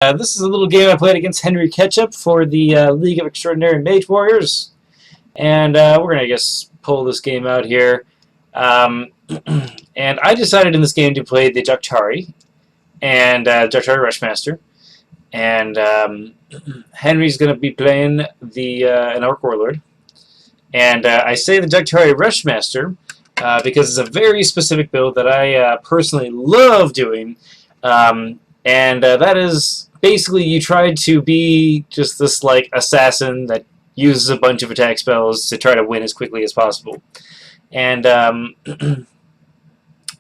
This is a little game I played against Henry Ketchup for the League of Extraordinary Mage Warriors, and we're gonna just pull this game out here. And I decided in this game to play the Jaktari and Jaktari Rushmaster, and Henry's gonna be playing the an Orc Warlord. And I say the Jaktari Rushmaster because it's a very specific build that I personally love doing, and that is. Basically, you try to be just this like assassin that uses a bunch of attack spells to try to win as quickly as possible, and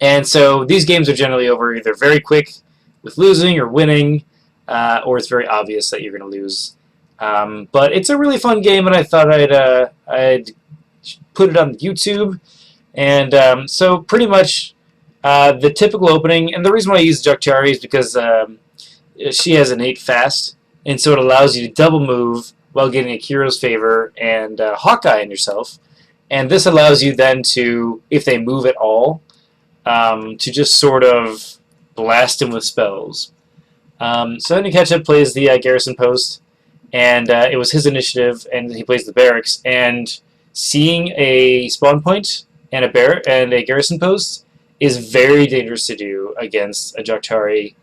and so these games are generally over either very quick with losing or winning, or it's very obvious that you're going to lose. But it's a really fun game, and I thought I'd put it on YouTube, and so pretty much the typical opening, and the reason why I use Jaktari is because. She has innate fast, and so it allows you to double move while getting a Hero's Favor and Hawkeye on yourself. And this allows you then to, if they move at all, to just sort of blast them with spells. So Henry Ketchup plays the Garrison Post, and it was his initiative, and he plays the Barracks. And seeing a spawn point and a Garrison Post is very dangerous to do against a Jaktari.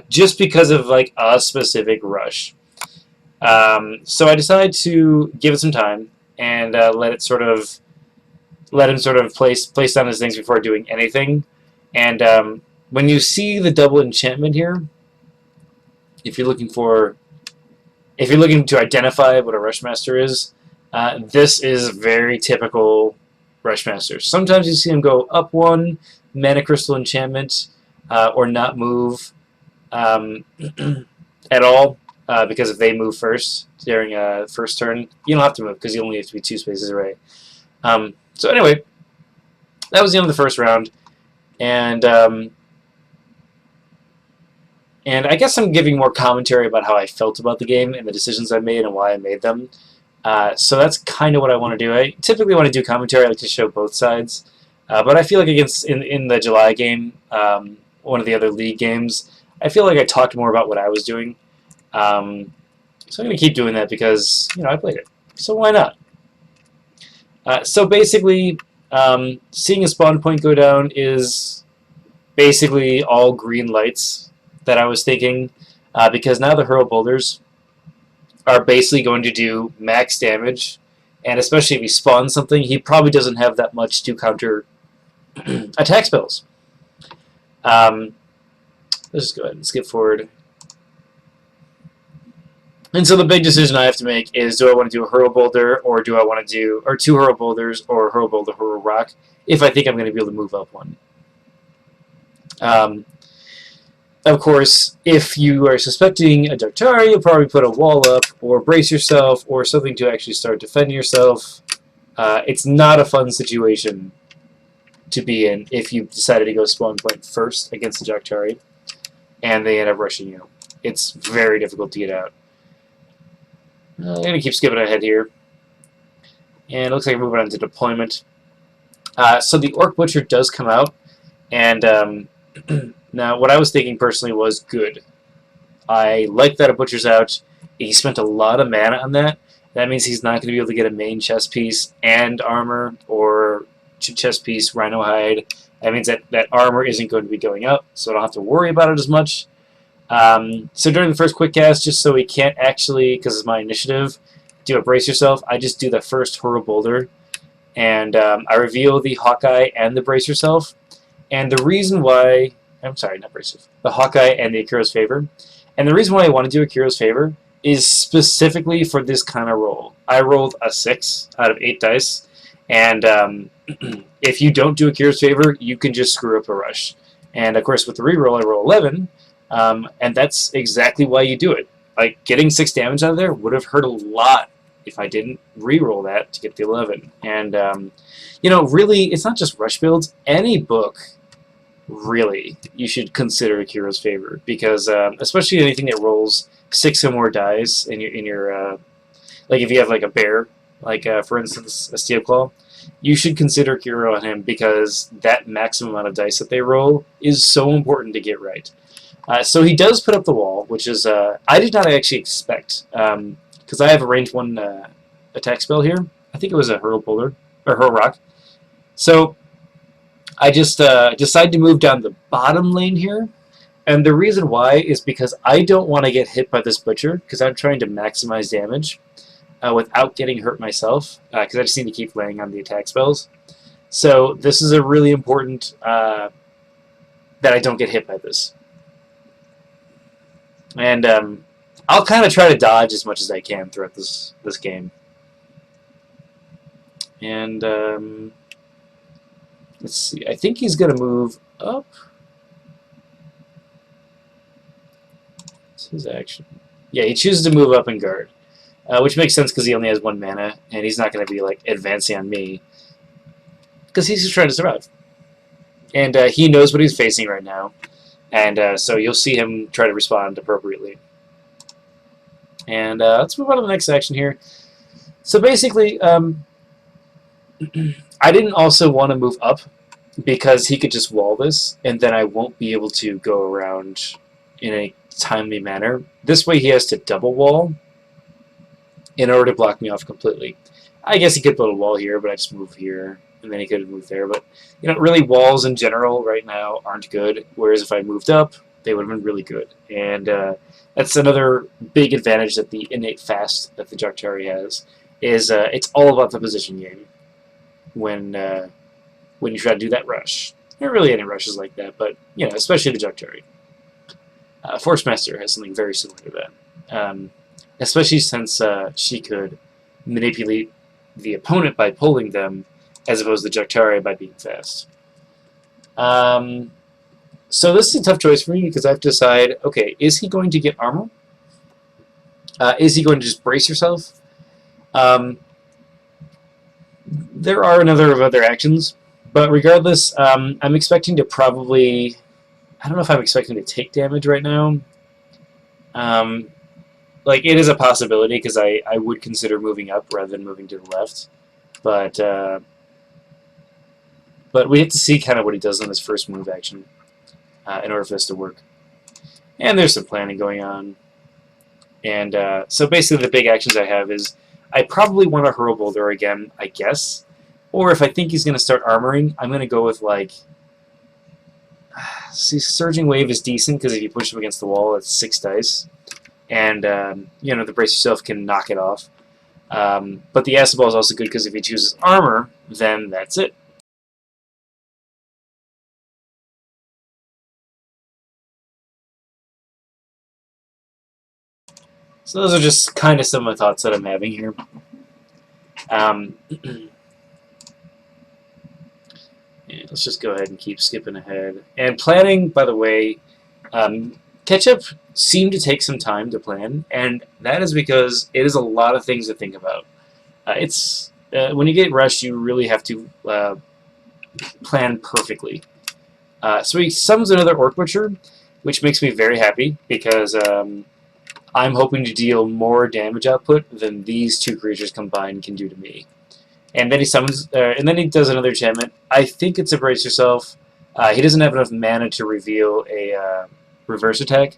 Just because of like a specific rush. So I decided to give it some time and let him sort of place down his things before doing anything. And when you see the double enchantment here, if you're looking to identify what a Rushmaster is, this is very typical Rushmaster. Sometimes you see him go up one, Mana Crystal enchantment, or not move. At all, because if they move first during first turn, you don't have to move because you only have to be 2 spaces away. So anyway, that was the end of the first round, and I guess I'm giving more commentary about how I felt about the game and the decisions I made and why I made them. So that's kind of what I want to do. I typically want to do commentary. I like to show both sides, but I feel like in the July game, one of the other league games. I feel like I talked more about what I was doing, so I'm going to keep doing that because, you know, I played it, so why not? So basically, seeing a spawn point go down is basically all green lights that I was thinking, because now the hurl boulders are basically going to do max damage, and especially if he spawns something, he probably doesn't have that much to counter attack spells. Let's just go ahead and skip forward. And so the big decision I have to make is, do I want to do a hurl boulder, or do I want to do, or 2 hurl boulders, or hurl boulder, hurl rock, if I think I'm going to be able to move up one. Of course, if you are suspecting a Jaktari, you'll probably put a wall up, or brace yourself, or something to actually start defending yourself. It's not a fun situation to be in if you decided to go spawn point first against the Jaktari, and they end up rushing you. It's very difficult to get out. I'm going to keep skipping ahead here. And it looks like we're moving on to deployment. So the Orc Butcher does come out, and now what I was thinking personally was good. I like that a Butcher's out. He spent a lot of mana on that. That means he's not going to be able to get a main chest piece and armor, or chest piece, Rhino Hide. That means that armor isn't going to be going up, so I don't have to worry about it as much. So during the first quick cast, just so we can't actually, because it's my initiative, do a brace yourself, I just do the first hurl boulder, and I reveal the Hawkeye and the brace yourself. And the reason why, I'm sorry, not brace yourself, the Hawkeye and the Hero's Favor. And the reason why I want to do a Hero's Favor is specifically for this kind of roll. I rolled a 6 out of 8 dice, and if you don't do a Hero's Favor, you can just screw up a rush. And of course, with the reroll, I roll 11, and that's exactly why you do it. Like, getting 6 damage out of there would have hurt a lot if I didn't reroll that to get the 11. And you know, really, it's not just rush builds. Any book, really, you should consider a Hero's Favor, because especially anything that rolls 6 or more dice in your like if you have like a bear, like for instance a Steel Claw, you should consider Hero on him, because that maximum amount of dice that they roll is so important to get right. So he does put up the wall, which is I did not actually expect, because I have a range 1 attack spell here. I think it was a Hurl Boulder, or Hurl Rock. So I just decided to move down the bottom lane here. And the reason why is because I don't want to get hit by this Butcher, because I'm trying to maximize damage without getting hurt myself, because I just need to keep laying on the attack spells. So this is a really important that I don't get hit by this. And I'll kind of try to dodge as much as I can throughout this game. And let's see, I think he's going to move up. What's his action? Yeah, he chooses to move up and guard, which makes sense because he only has 1 mana, and he's not going to be like advancing on me because he's just trying to survive. And he knows what he's facing right now, and so you'll see him try to respond appropriately. And let's move on to the next action here. So basically, I didn't also want to move up because he could just wall this, and then I won't be able to go around in a timely manner. This way he has to double wall in order to block me off completely. I guess he could put a wall here, but I just move here, and then he could move there. But, you know, really walls in general right now aren't good, whereas if I moved up, they would have been really good. And that's another big advantage that the innate fast that the Jaktari has, is it's all about the position game when you try to do that rush. There are really any rushes like that, but, you know, especially the Jaktari. Force Master has something very similar to that, especially since she could manipulate the opponent by pulling them, as opposed to Jaktari by being fast. So this is a tough choice for me because I have to decide, okay, is he going to get armor? Is he going to just brace yourself? There are a number of other actions, but regardless, I'm expecting to probably... I don't know if I'm expecting to take damage right now. Like, it is a possibility because I would consider moving up rather than moving to the left. But we have to see kind of what he does on his first move action in order for this to work. And there's some planning going on. And so basically the big actions I have is I probably want to Hurl Boulder again, I guess. Or if I think he's going to start armoring, I'm going to go with, like... See, Surging Wave is decent because if you push him against the wall, it's 6 dice. And, you know, the Brace Yourself can knock it off. But the Acid Ball is also good because if he chooses armor, then that's it. So those are just kind of some of the thoughts that I'm having here. Yeah, let's just go ahead and keep skipping ahead. And planning, by the way, Ketchup seemed to take some time to plan, and that is because it is a lot of things to think about. When you get rushed, you really have to plan perfectly. So he summons another Orc Butcher, which makes me very happy because I'm hoping to deal more damage output than these 2 creatures combined can do to me. And then he summons, and then he does another enchantment. I think it's a Brace Yourself. He doesn't have enough mana to reveal a reverse attack.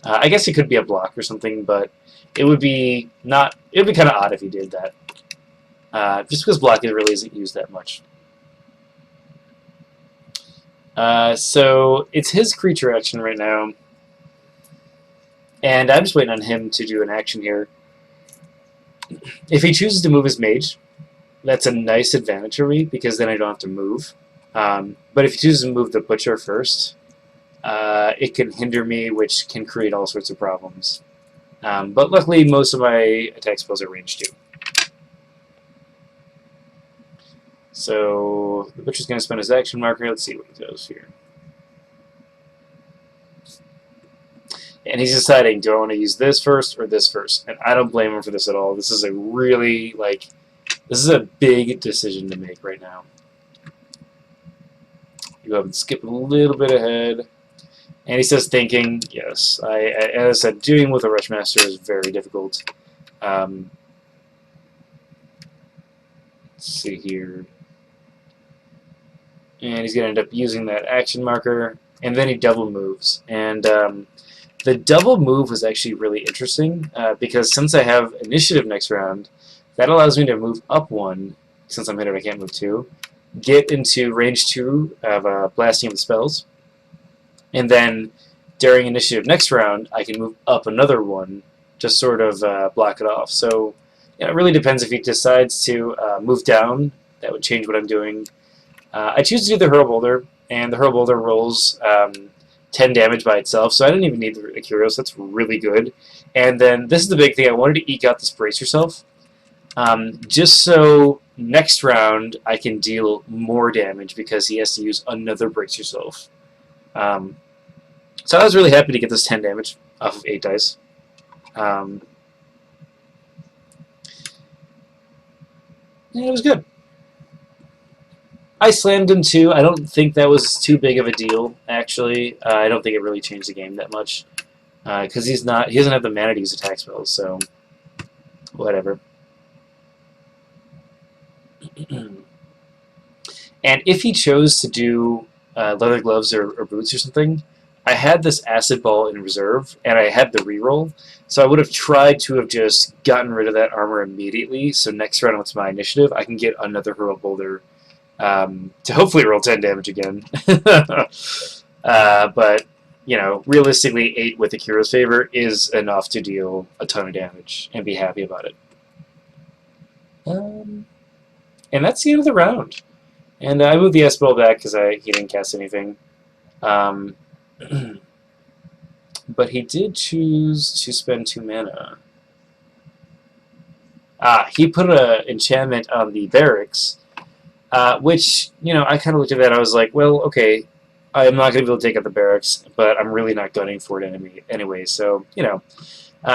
I guess it could be a block or something, but it would be not. It would be kind of odd if he did that. Just because blocking really isn't used that much. So it's his creature action right now, and I'm just waiting on him to do an action here. If he chooses to move his Mage, that's a nice advantage for me, because then I don't have to move. But if he chooses to move the Butcher first, it can hinder me, which can create all sorts of problems. But luckily, most of my attack spells are range 2. So the Butcher's going to spend his action marker. Let's see what he does here. And he's deciding, do I want to use this first or this first? And I don't blame him for this at all. This is a really, this is a big decision to make right now. You go up and skip a little bit ahead. And he says thinking, yes. As I said, doing with a Rushmaster is very difficult. Let's see here. And he's going to end up using that action marker. and then he double moves. And the double move was actually really interesting because since I have initiative next round, that allows me to move up 1, since I'm hit I can't move 2, get into range 2 of blasting of spells, and then during initiative next round, I can move up another 1 to sort of block it off. So it really depends if he decides to move down. That would change what I'm doing. I choose to do the Hurl Boulder, and the Hurl Boulder rolls 10 damage by itself, so I didn't even need the Akirios. That's really good. And then this is the big thing. I wanted to eke out this Brace Yourself, just so next round I can deal more damage because he has to use another Brace Yourself. So I was really happy to get this 10 damage off of 8 dice. And it was good. I slammed him too. I don't think that was too big of a deal, actually. I don't think it really changed the game that much. Because he doesn't have the mana to use attack spells, so whatever. And if he chose to do leather gloves or boots or something, I had this acid ball in reserve, and I had the reroll, so I would have tried to have just gotten rid of that armor immediately, so next round with my initiative, I can get another Hurl Boulder to hopefully roll 10 damage again. But, you know, realistically, 8 with Akira's favor is enough to deal a ton of damage and be happy about it. And that's the end of the round. And I moved the S-Ball back because he didn't cast anything. But he did choose to spend 2 mana. He put an enchantment on the barracks, which, you know, I kind of looked at that. I was like, well, okay, I'm not going to be able to take out the barracks, but I'm really not gunning for it anyway. So, you know.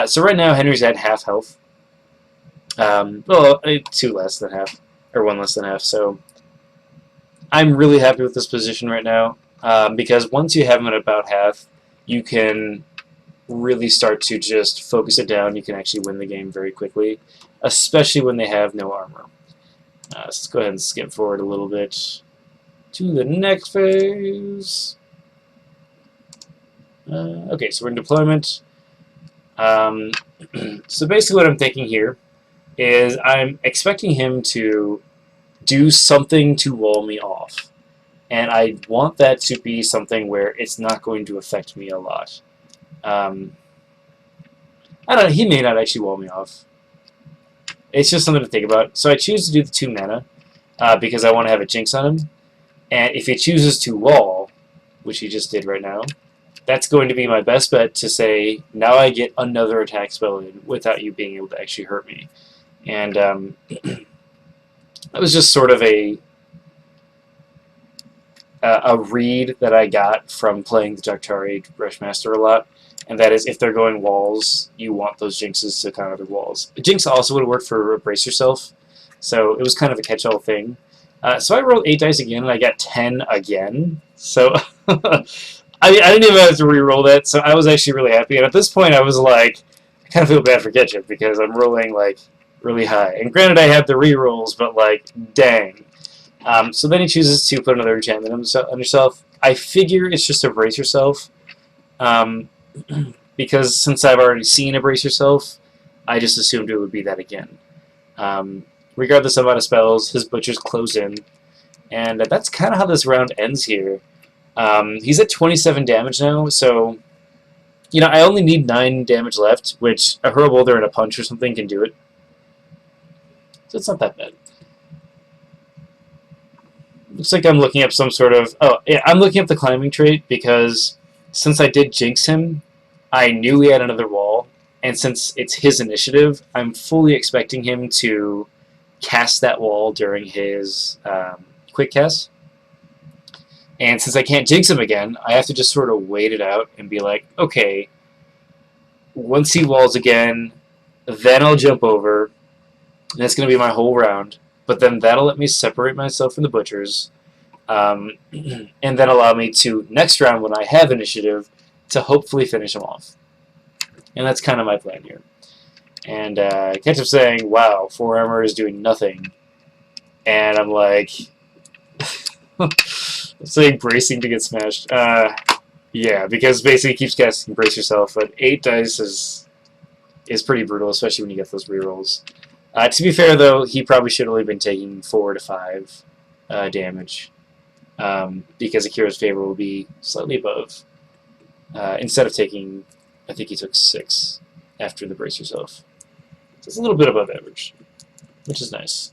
So right now, Henry's at half health. Well, 2 less than half, or 1 less than half. So I'm really happy with this position right now, because once you have him at about half, you can really start to just focus it down. You can actually win the game very quickly, especially when they have no armor. Let's go ahead and skip forward a little bit to the next phase. Okay, so we're in deployment. So basically what I'm thinking here is I'm expecting him to do something to wall me off. And I want that to be something where it's not going to affect me a lot. I don't know, he may not actually wall me off. It's just something to think about. So I choose to do the 2 mana because I want to have a jinx on him. And if he chooses to wall, which he just did right now, that's going to be my best bet to say, now I get another attack spell in without you being able to actually hurt me. And that was just sort of a read that I got from playing the Daktari Rushmaster a lot. And that is, if they're going walls, you want those jinxes to counter the walls. The jinx also would have worked for Brace Yourself, so it was kind of a catch-all thing. So I rolled 8 dice again, and I got 10 again. So I didn't even have to re-roll that, so I was actually really happy. And at this point, I was like, I kind of feel bad for Ketchup, because I'm rolling, like, really high. And granted, I have the re-rolls, but, like, dang. So then he chooses to put another enchantment on himself. I figure it's just to Brace Yourself. Because since I've already seen a Brace Yourself, I just assumed it would be that again. Regardless of amount of spells, his butchers close in, and that's kind of how this round ends here. He's at 27 damage now, so you know I only need 9 damage left, which a Hurl Boulder and a punch or something can do it. So it's not that bad. Looks like I'm looking up some sort of... Oh, yeah, I'm looking up the climbing trait because since I did jinx him, I knew he had another wall, and since it's his initiative, I'm fully expecting him to cast that wall during his quick cast. And since I can't jinx him again, I have to just sort of wait it out and be like, okay, once he walls again, then I'll jump over, and that's going to be my whole round. But then that'll let me separate myself from the butchers, and then allow me to, next round when I have initiative, to hopefully finish him off. And that's kind of my plan here. And Ketchup saying, wow, 4 armor is doing nothing. And I'm like, I'm saying bracing to get smashed. Yeah, because basically he keeps casting Brace Yourself, but 8 dice is pretty brutal, especially when you get those rerolls. To be fair, though, he probably should have only been taking 4 to 5 damage, because Akira's favor will be slightly above. Instead of taking, I think he took 6 after the Brace Yourself. So it's a little bit above average, which is nice.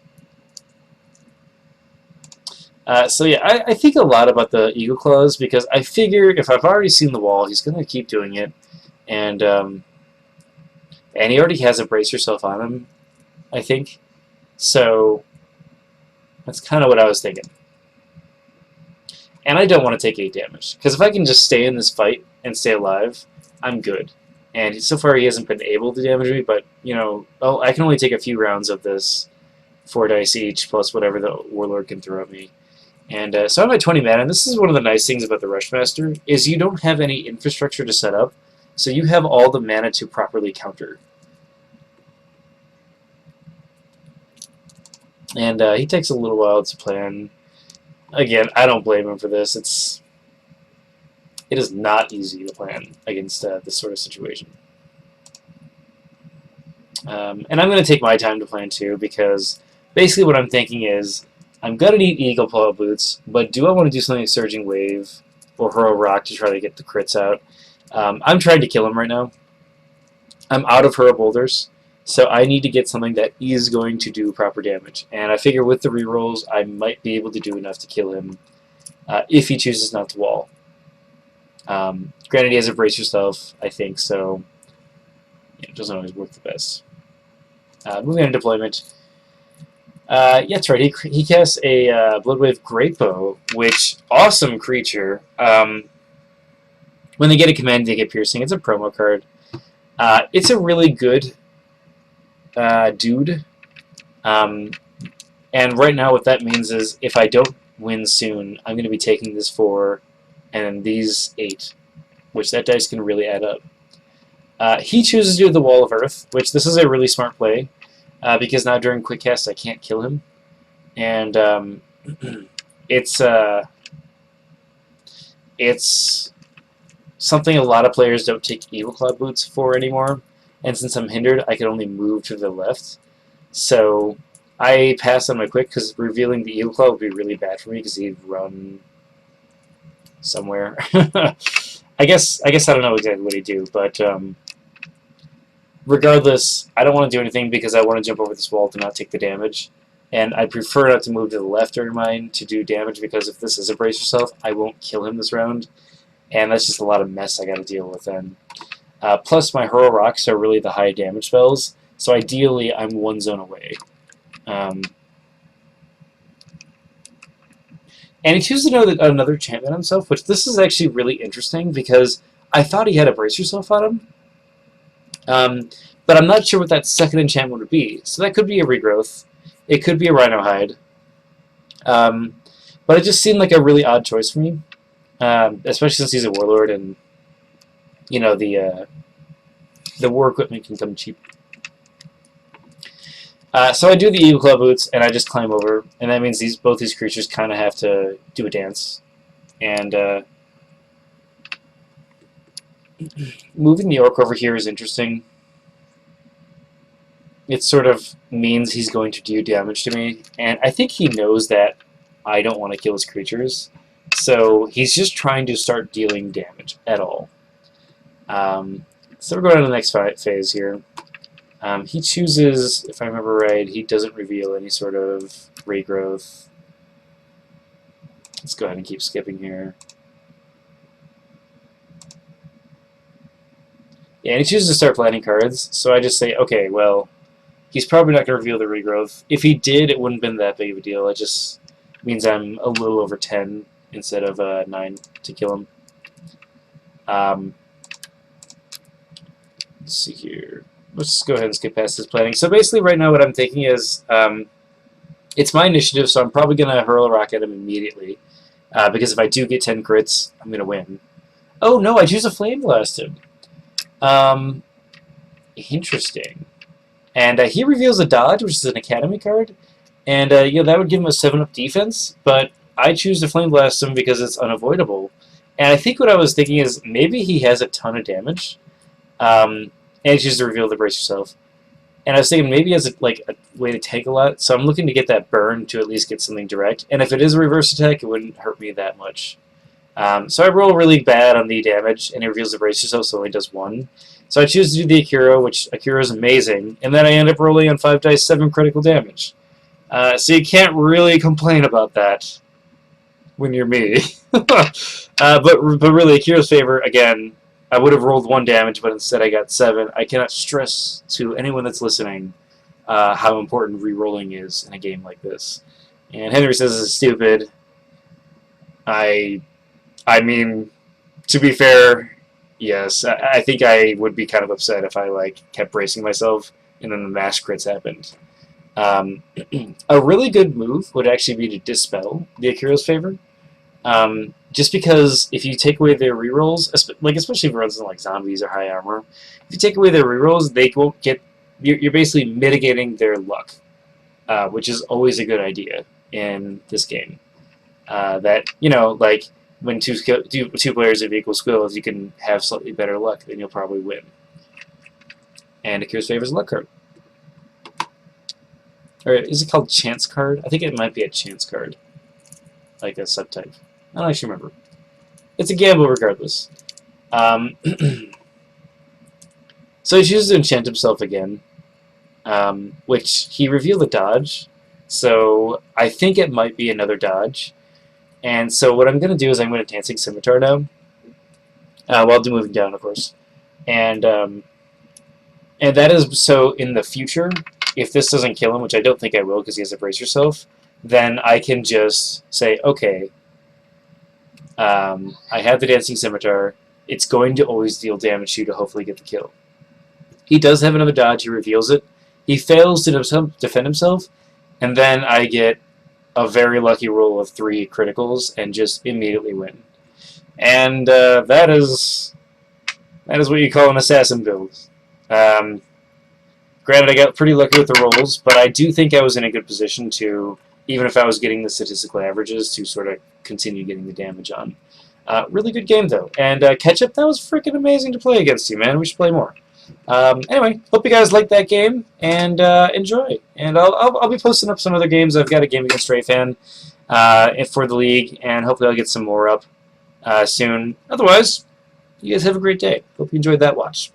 So yeah, I think a lot about the Eagle Claws because I figure if I've already seen the wall, he's going to keep doing it, and he already has a Brace Yourself on him, I think. So that's kind of what I was thinking. And I don't want to take 8 damage because if I can just stay in this fight and stay alive, I'm good. And so far he hasn't been able to damage me, but you know, I can only take a few rounds of this 4 dice each plus whatever the Warlord can throw at me. And so I'm at 20 mana, and this is one of the nice things about the Rushmaster, is you don't have any infrastructure to set up, so you have all the mana to properly counter. And he takes a little while to plan. Again, I don't blame him for this. It is not easy to plan against this sort of situation. And I'm going to take my time to plan too, because basically what I'm thinking is, I'm going to need Eagle Claw Boots, but do I want to do something like Surging Wave or Hurl Rock to try to get the crits out? I'm trying to kill him right now. I'm out of Hurl Boulders, so I need to get something that is going to do proper damage. And I figure with the rerolls, I might be able to do enough to kill him if he chooses not to wall. Granted, he has a Brace Yourself, I think, so it doesn't always work the best. Moving on to deployment. Yeah, that's right. He casts a Bloodwave Great Bow, which awesome creature. When they get a command, they get piercing. It's a promo card. It's a really good dude. And right now, what that means is if I don't win soon, I'm going to be taking this 4 and these 8, which that dice can really add up. He chooses to do the Wall of Earth, which this is a really smart play. Because now during quick cast I can't kill him, and it's something a lot of players don't take Eagle Claw Boots for anymore. And since I'm hindered, I can only move to the left. So I pass on my quick because revealing the Eagle Claw would be really bad for me because he'd run somewhere. I guess I don't know exactly what he'd do, but. Regardless, I don't want to do anything because I want to jump over this wall to not take the damage. And I prefer not to move to the left during mine to do damage because if this is a Brace Yourself, I won't kill him this round. And that's just a lot of mess I got to deal with then. Plus, my Hurl Rocks are really the high damage spells, so ideally I'm 1 zone away. And he chooses to know another enchantment on himself, which this is actually really interesting because I thought he had a Brace Yourself on him. But I'm not sure what that second enchantment would be. So that could be a Regrowth. It could be a Rhino Hide. But it just seemed like a really odd choice for me. Especially since he's a Warlord and, you know, the war equipment can come cheap. So I do the Eagle Claw Boots and I just climb over. And that means both these creatures kind of have to do a dance. And, moving the Orc over here is interesting. It sort of means he's going to do damage to me, and I think he knows that I don't want to kill his creatures, so he's just trying to start dealing damage at all. So we're going to the next phase here. He chooses, if I remember right, he doesn't reveal any sort of regrowth. Let's go ahead and keep skipping here. Yeah, and he chooses to start planning cards, so I just say, okay, well, he's probably not going to reveal the regrowth. If he did, it wouldn't have been that big of a deal. It just means I'm a little over 10 instead of 9 to kill him. Let's see here. Let's just go ahead and skip past this planning. So basically right now what I'm thinking is, it's my initiative, so I'm probably going to hurl a rock at him immediately. Because if I do get 10 crits, I'm going to win. Oh no, I choose a Flame Blast him. Interesting. And he reveals a dodge, which is an Academy card. And that would give him a 7-up defense, but I choose to Flame Blast him because it's unavoidable. And I think what I was thinking is maybe he has a ton of damage, and it's just to reveal the brace yourself. And I was thinking maybe he has like a way to tank a lot, so I'm looking to get that burn to at least get something direct. And if it is a reverse attack, it wouldn't hurt me that much. So I roll really bad on the damage, and it reveals the brace yourself, so it only does 1. So I choose to do the Akira, which Akira is amazing, and then I end up rolling on 5 dice 7 critical damage. So you can't really complain about that when you're me. But really, Akira's favor, again, I would have rolled 1 damage, but instead I got 7. I cannot stress to anyone that's listening how important re-rolling is in a game like this. And Henry says this is stupid. I mean, to be fair, yes, I think I would be kind of upset if I kept bracing myself and then the mass crits happened. A really good move would actually be to dispel the Akira's favor. Just because if you take away their rerolls, especially if it runs in zombies or high armor, if you take away their rerolls, they won't get. You're basically mitigating their luck, which is always a good idea in this game. That when two players have equal skills, you can have slightly better luck, then you'll probably win. And Akira's favor is a luck card. Or is it called chance card? I think it might be a chance card, like a subtype. I don't actually remember. It's a gamble regardless. So he chooses to enchant himself again, which he revealed a dodge. So I think it might be another dodge. And so what I'm going to do is I'm going to Dancing Scimitar now, while moving down, of course. And that is so in the future, if this doesn't kill him, which I don't think I will because he has to brace yourself, then I can just say, okay, I have the Dancing Scimitar. It's going to always deal damage to you to hopefully get the kill. He does have another dodge. He reveals it. He fails to defend himself, and then I get a very lucky roll of 3 criticals and just immediately win. And that is what you call an assassin build. Granted, I got pretty lucky with the rolls, but I do think I was in a good position to, even if I was getting the statistical averages, to sort of continue getting the damage on. Really good game, though. And Ketchup, that was freaking amazing to play against you, man. We should play more. Anyway, hope you guys liked that game, and enjoy. And I'll be posting up some other games. I've got a game against Rayfan for the league, and hopefully I'll get some more up soon. Otherwise, you guys have a great day. Hope you enjoyed that watch.